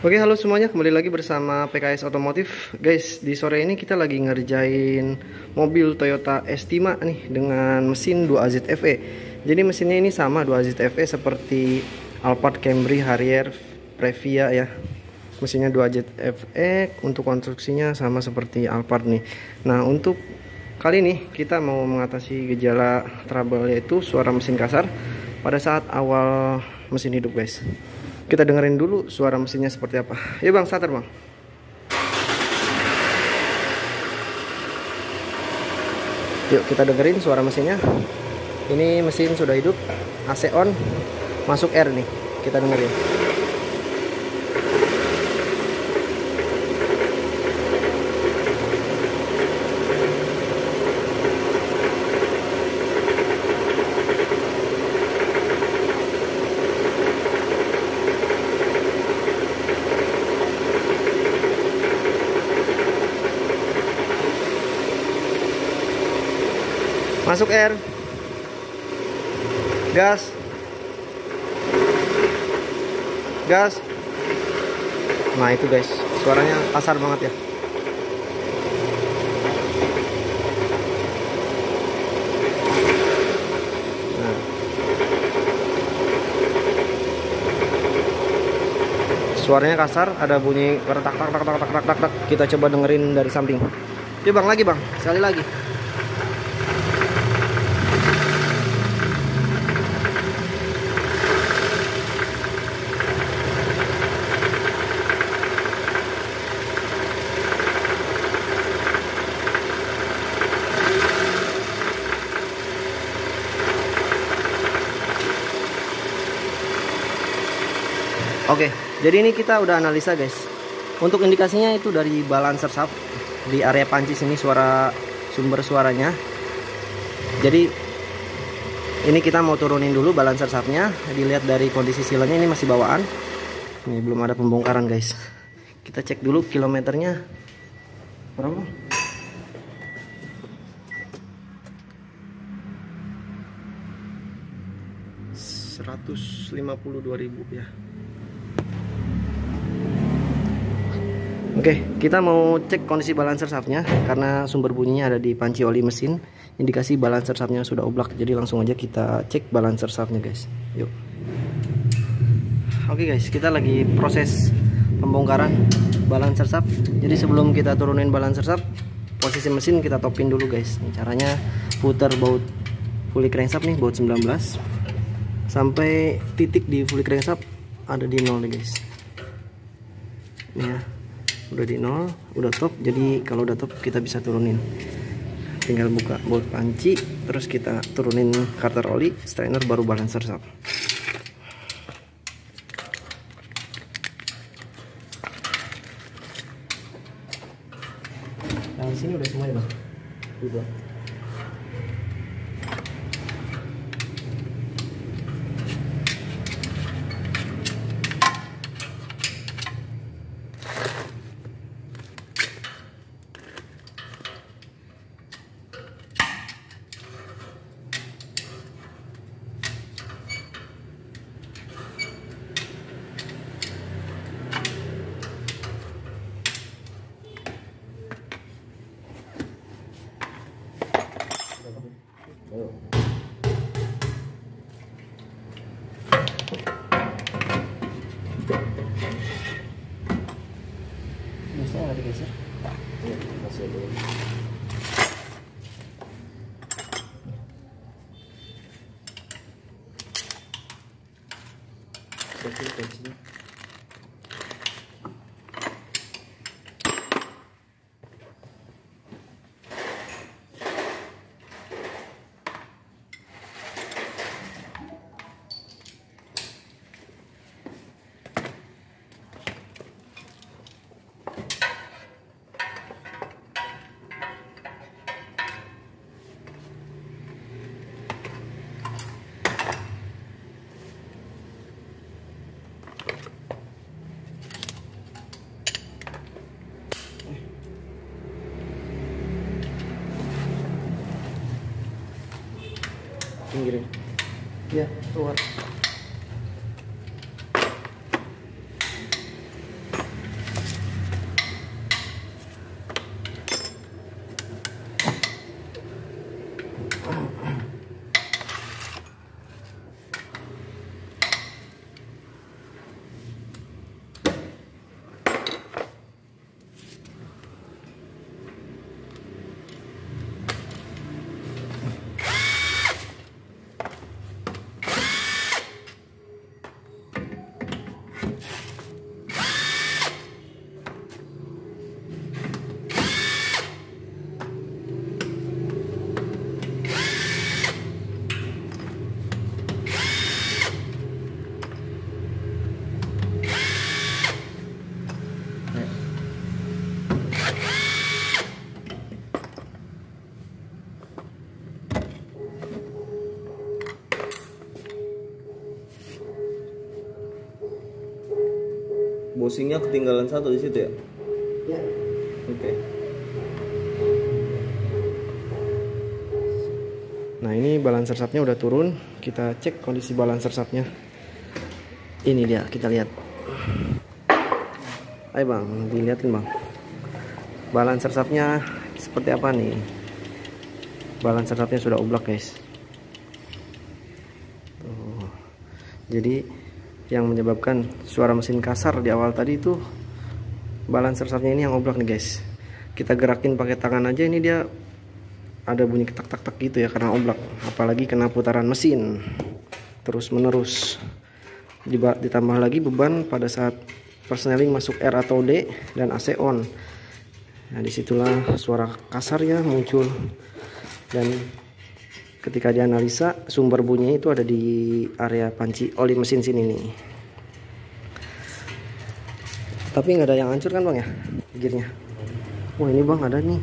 Oke, halo semuanya, kembali lagi bersama PKS Otomotif. Guys, di sore ini kita lagi ngerjain mobil Toyota Estima nih dengan mesin 2AZFE. Jadi mesinnya ini sama 2AZFE seperti Alphard, Camry, Harrier, Previa ya. Mesinnya 2AZFE, untuk konstruksinya sama seperti Alphard nih. Nah, untuk kali ini kita mau mengatasi gejala trouble, yaitu suara mesin kasar pada saat awal mesin hidup, guys. Kita dengerin dulu suara mesinnya seperti apa. Ya bang, starter bang. Yuk kita dengerin suara mesinnya. Ini mesin sudah hidup, AC on, masuk air nih. Kita dengerin. Masuk air, gas, gas. Nah itu guys, suaranya kasar banget ya. Nah. Suaranya kasar, ada bunyi tak tak tak tak tak tak tak tak. Kita coba dengerin dari samping. Yuk bang, lagi bang, sekali lagi. Oke, jadi ini kita udah analisa guys. Untuk indikasinya itu dari balancer shaft di area panci sini, suara sumber suaranya. Jadi ini kita mau turunin dulu balancer shaftnya. Dilihat dari kondisi silennya ini masih bawaan. Ini belum ada pembongkaran guys. Kita cek dulu kilometernya berapa? $152.000 ya. Oke, kita mau cek kondisi balancer shaftnya karena sumber bunyinya ada di panci oli mesin. Indikasi balancer shaftnya sudah oblak, jadi langsung aja kita cek balancer shaftnya guys. Yuk. Oke guys, kita lagi proses pembongkaran balancer shaft. Jadi sebelum kita turunin balancer shaft, posisi mesin kita topin dulu guys. Ini caranya putar baut fully crankshaft nih, baut 19 sampai titik di fully crankshaft ada di 0 nih guys. Ini ya. Udah di 0, udah top. Jadi kalau udah top kita bisa turunin, tinggal buka baut panci, terus kita turunin karter oli, strainer, baru balancer shaft. Yang di sini udah semua ya bang, udah. Masih ada guys ya? Iya, masih ada. Oke, pinggirin. Ya, keluar. Bosingnya ketinggalan satu di situ ya? Ya. Oke. Nah, ini balancer shaftnya udah turun. Kita cek kondisi balancer shaftnya. Ini dia, kita lihat. Ayo bang, dilihatin bang. Balancer shaftnya seperti apa nih? Balancer shaftnya sudah oblak guys. Tuh. Jadi yang menyebabkan suara mesin kasar di awal tadi itu balancer shaftnya ini yang oblak nih guys. Kita gerakin pakai tangan aja, ini dia ada bunyi ketak-tak-tak gitu ya karena oblak. Apalagi kena putaran mesin terus menerus. Ditambah lagi beban pada saat persneling masuk R atau D dan AC on. Nah, disitulah suara kasar ya muncul. Dan ketika dianalisa, sumber bunyinya itu ada di area panci oli mesin sini nih. Tapi nggak ada yang hancur kan bang ya gearnya? Wah ini bang ada nih.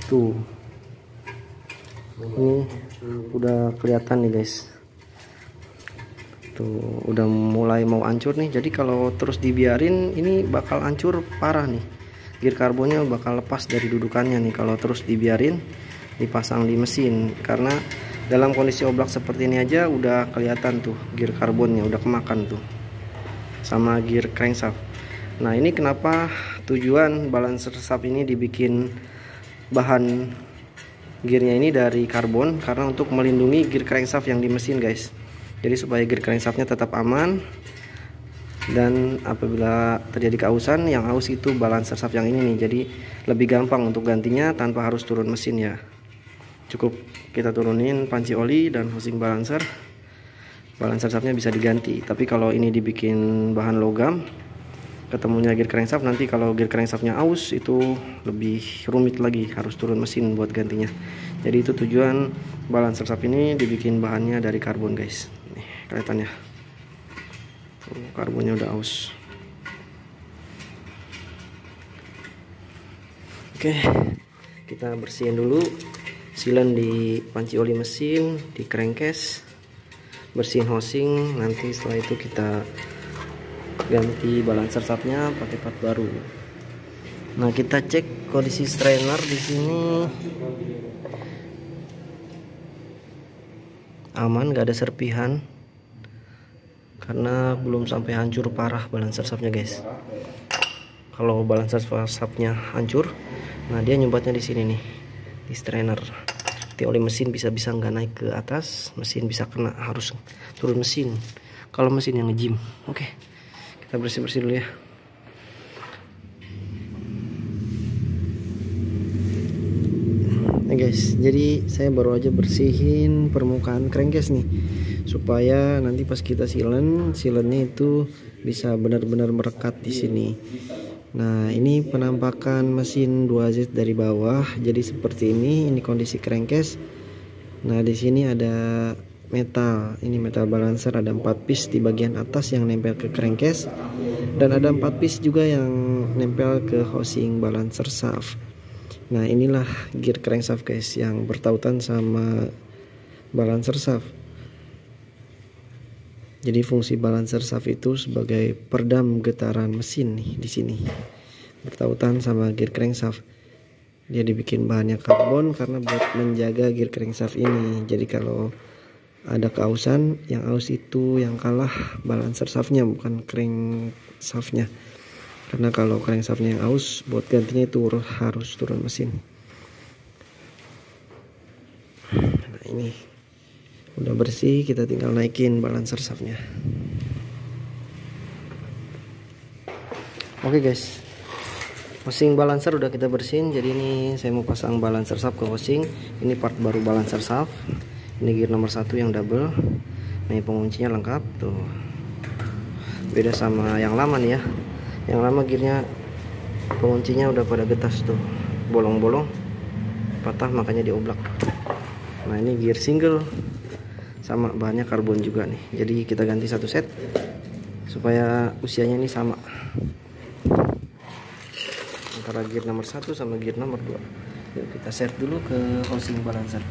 Tuh. Ini udah kelihatan nih guys. Tuh udah mulai mau hancur nih. Jadi kalau terus dibiarin ini bakal hancur parah nih. Gear karbonnya bakal lepas dari dudukannya nih kalau terus dibiarin dipasang di mesin. Karena dalam kondisi oblak seperti ini aja udah kelihatan tuh gear karbonnya udah kemakan tuh sama gear crankshaft. Nah ini kenapa tujuan balancer shaft ini dibikin bahan gearnya ini dari karbon, karena untuk melindungi gear crankshaft yang di mesin guys. Jadi supaya gear crankshaftnya tetap aman, dan apabila terjadi keausan, yang aus itu balancer shaft yang ini nih. Jadi lebih gampang untuk gantinya tanpa harus turun mesin ya. Cukup kita turunin panci oli dan housing balancer shaftnya bisa diganti. Tapi kalau ini dibikin bahan logam, ketemunya gear crankshaft, nanti kalau gear crankshaftnya aus itu lebih rumit lagi, harus turun mesin buat gantinya. Jadi itu tujuan balancer shaft ini dibikin bahannya dari karbon guys. Nih kelihatannya karbonnya udah aus. Oke, kita bersihin dulu silen di panci oli mesin, di crankcase, bersihin housing. Nanti setelah itu kita ganti balancer shaftnya pakai part baru. Nah kita cek kondisi strainer di sini aman, gak ada serpihan karena belum sampai hancur parah balancer shaftnya guys. Kalau balancer shaftnya hancur, nah dia nyumbatnya di sini nih, di strainer. Di oli mesin bisa-bisa nggak naik ke atas, mesin bisa kena, harus turun mesin kalau mesin yang nge-gym. Oke, kita bersih-bersih dulu ya. Nah guys, jadi saya baru aja bersihin permukaan crankcase nih, supaya nanti pas kita silennya itu bisa benar-benar merekat di sini. Nah ini penampakan mesin 2Z dari bawah, jadi seperti ini kondisi crankcase. Nah di sini ada metal, ini metal balancer, ada 4 piece di bagian atas yang nempel ke crankcase, dan ada 4 piece juga yang nempel ke housing balancer shaft. Nah inilah gear crankshaft guys yang bertautan sama balancer shaft. Jadi fungsi balancer shaft itu sebagai peredam getaran mesin nih di sini. Bertautan sama gear crankshaft. Dia dibikin bahannya karbon karena buat menjaga gear crankshaft ini. Jadi kalau ada keausan, yang aus itu yang kalah balancer shaftnya, bukan crankshaftnya. Karena kalau crankshaftnya yang aus, buat gantinya itu harus turun mesin. Nah ini udah bersih, kita tinggal naikin balancer shaftnya. Oke guys, housing balancer udah kita bersihin. Jadi ini saya mau pasang balancer shaft ke housing. Ini part baru balancer shaft. Ini gear nomor 1 yang double. Nih penguncinya lengkap tuh. Beda sama yang lama nih ya. Yang lama gearnya penguncinya udah pada getas tuh, bolong-bolong, patah, makanya dioblak. Nah ini gear single, sama bahannya karbon juga nih. Jadi kita ganti satu set supaya usianya ini sama antara gear nomor 1 sama gear nomor 2. Yuk kita set dulu ke housing balancer.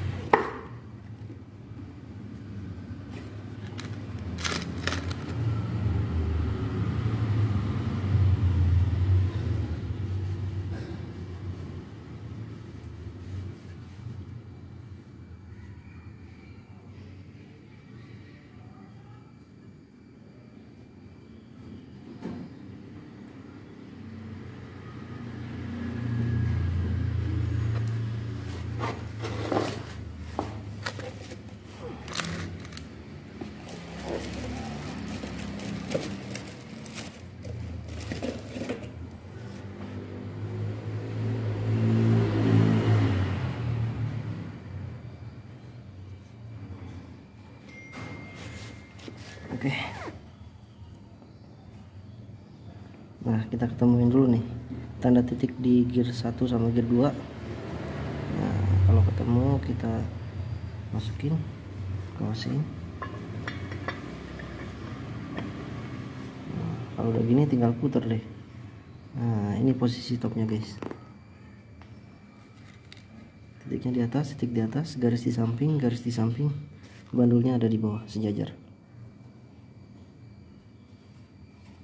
Nah, kita ketemuin dulu nih tanda titik di gear 1 sama gear 2. Nah, kalau ketemu kita masukin ke osing. Nah, kalau udah gini tinggal putar deh. Nah, ini posisi topnya guys. Titiknya di atas, titik di atas, garis di samping, garis di samping. Bandulnya ada di bawah sejajar.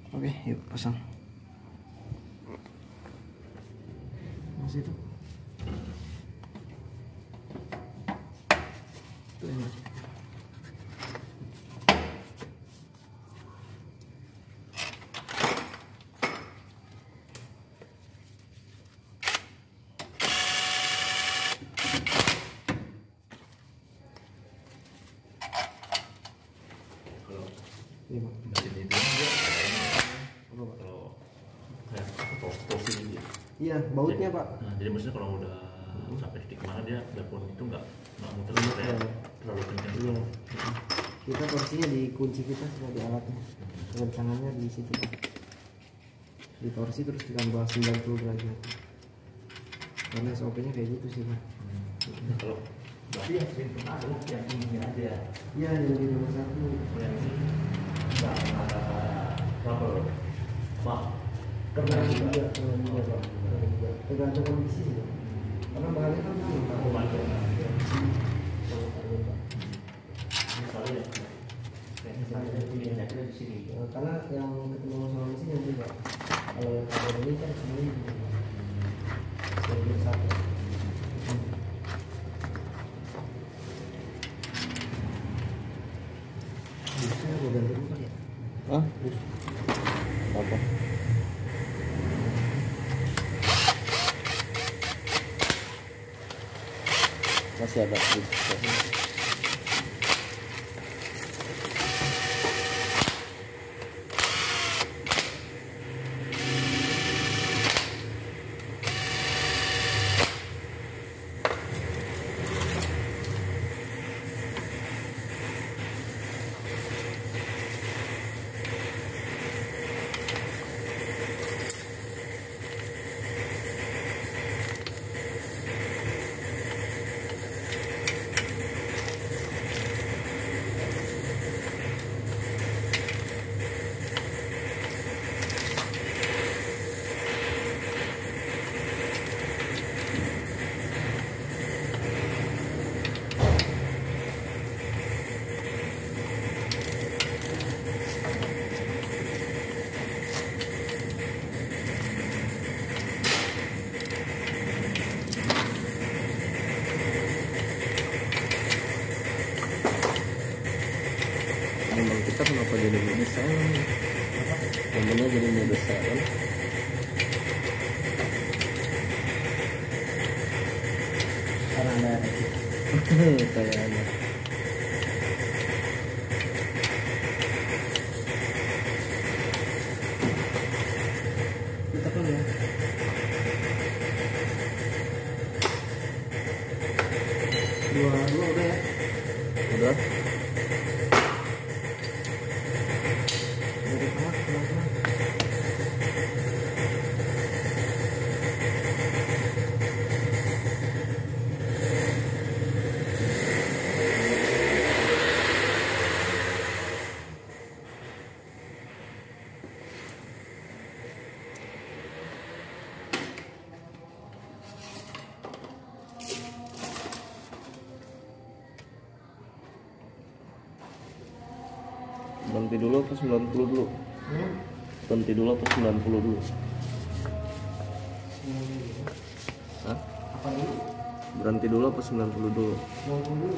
Oke, yuk pasang. Masih itu. Tuh yang masih. Ini Bang. Mesin itu dia kalau kayak posisi dia. Iya, bautnya Pak. Nah, jadi maksudnya kalau udah sampai titik mana dia dapur itu nggak muter ya, terlalu kencang. Iya. Kita torsinya di kunci kita sudah di alatnya. Kencangannya di situ. Di torsi terus ditambah 90 derajat. Karena SOP-nya kayak gitu sih Pak. Nah, kalau berarti yang sering pernah adalah yang ini aja. Iya, yang di nomor 1. Yang ini nggak ada trouble. Pak, Pernah juga Pak. Tergantung kondisi sih. Karena bahannya kan aku bantu. misalnya Di sini. karena yang ketemu sama mesin yang juga kalau yang kabel ini kan semuanya gear 1. Bisa gue ganti dulu kali ya? Ah, apa? Masih ada. Memang kita kenapa jadi mode silent? Momennya jadi mode silent. Karena ada Kayaknya. kita kan ya. Dua udah ya. Udah. Dari tengah pelan-pelan. Berhenti dulu apa 90 dulu? Berhenti dulu apa 90 dulu? Hah? Apa dulu? Berhenti dulu apa 90 dulu? Mau dulu.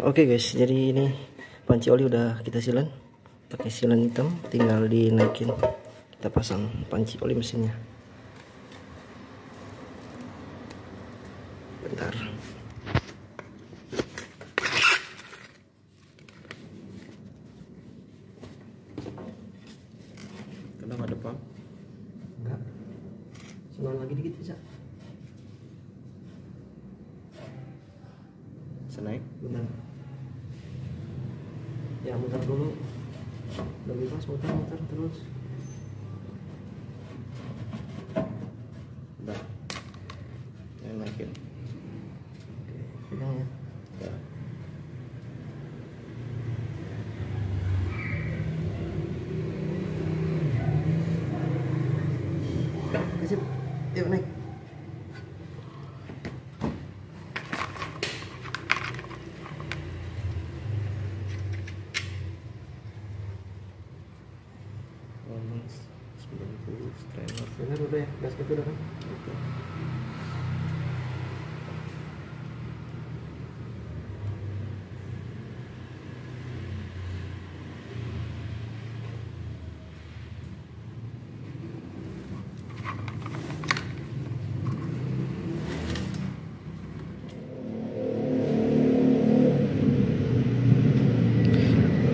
Oke guys, jadi ini panci oli udah kita silen pakai silen hitam, tinggal dinaikin, kita pasang panci oli mesinnya. Bentar. Kenapa ada pump? Enggak. Senang lagi dikit bisa. Senaik? Benar. Ya muter dulu. Udah bebas muter terus. Udah. Yang naikin. Oke, pegang ya. Udah. Kasih. Yuk naik. Balance 90 strainer. Benar udah ya, gasket udah kan? Gitu.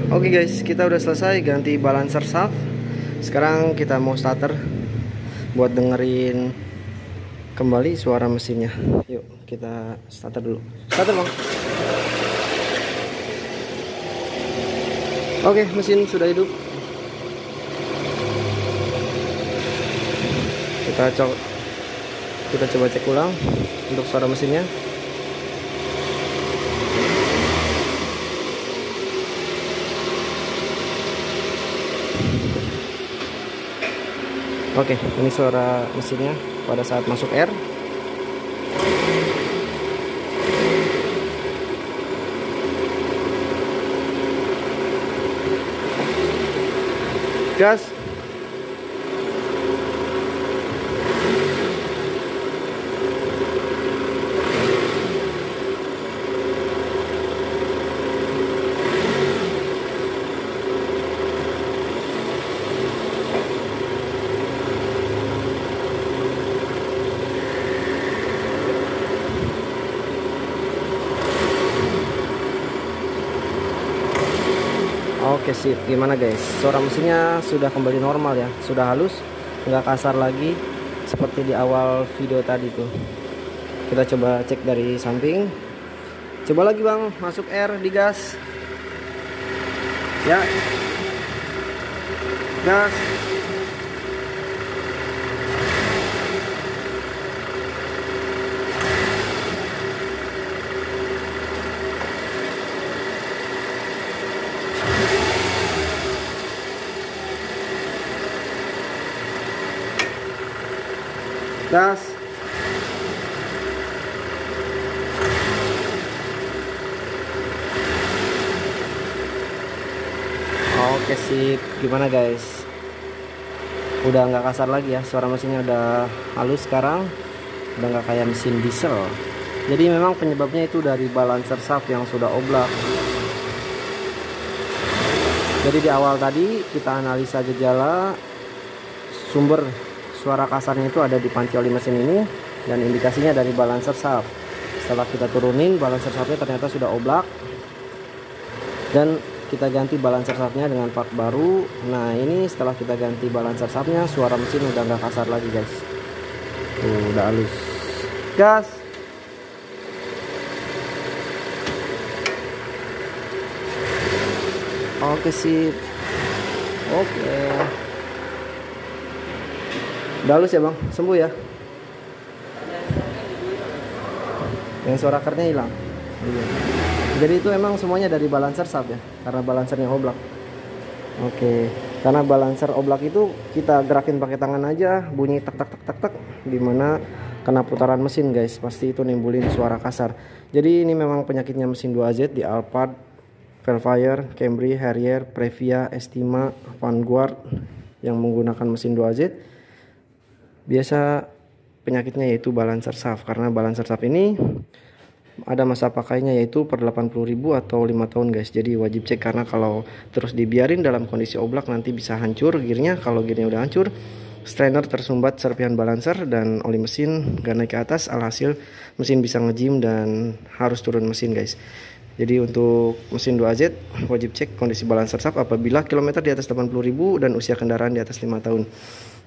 Oke guys, kita udah selesai ganti balancer shaft. Sekarang kita mau starter buat dengerin kembali suara mesinnya. Yuk kita starter dulu. Starter bang. Oke, mesin sudah hidup. Kita coba cek ulang untuk suara mesinnya. Oke, ini suara mesinnya pada saat masuk air. Gas. Oke sip, gimana guys? Suara mesinnya sudah kembali normal ya, sudah halus, nggak kasar lagi seperti di awal video tadi tuh. Kita coba cek dari samping. Coba lagi bang, masuk air, digas. Ya, gas. Gas. Oke sip, gimana guys? Udah nggak kasar lagi ya, suara mesinnya udah halus sekarang, udah nggak kayak mesin diesel. Jadi memang penyebabnya itu dari balancer shaft yang sudah oblak. Jadi di awal tadi kita analisa gejala sumber suara kasarnya itu ada di panci oli mesin ini, dan indikasinya dari balancer shaft. Setelah kita turunin balancer shaftnya ternyata sudah oblak, dan kita ganti balancer shaftnya dengan part baru. Nah ini setelah kita ganti balancer shaftnya, suara mesin udah nggak kasar lagi guys. Tuh udah halus. Gas. Oke sip. Oke. Udah halus ya bang, sembuh ya. Yang suara kernya hilang. Iya. Jadi itu emang semuanya dari balancer shaft ya, karena balancernya oblak. Oke, karena balancer oblak itu kita gerakin pakai tangan aja, bunyi tak tak tak tak tak, dimana kena putaran mesin guys, pasti itu nimbulin suara kasar. Jadi ini memang penyakitnya mesin 2AZ di Alphard, Velfire, Camry, Harrier, Previa, Estima, Vanguard yang menggunakan mesin 2AZ. Biasa penyakitnya yaitu balancer shaft, karena balancer shaft ini ada masa pakainya yaitu per 80.000 atau 5 tahun guys. Jadi wajib cek, karena kalau terus dibiarin dalam kondisi oblak nanti bisa hancur gearnya. Kalau gearnya udah hancur, strainer tersumbat serpihan balancer dan oli mesin gak naik ke atas, alhasil mesin bisa ngejim dan harus turun mesin guys. Jadi untuk mesin 2AZ wajib cek kondisi balancer shaft apabila kilometer di atas 80.000 dan usia kendaraan di atas 5 tahun.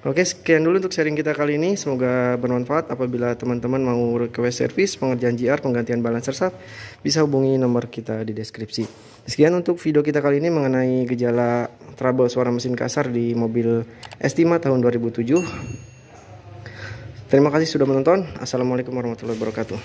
Oke, sekian dulu untuk sharing kita kali ini. Semoga bermanfaat. Apabila teman-teman mau request service, pengerjaan GR, penggantian balancer shaft, bisa hubungi nomor kita di deskripsi. Sekian untuk video kita kali ini mengenai gejala trouble suara mesin kasar di mobil Estima tahun 2007. Terima kasih sudah menonton. Assalamualaikum warahmatullahi wabarakatuh.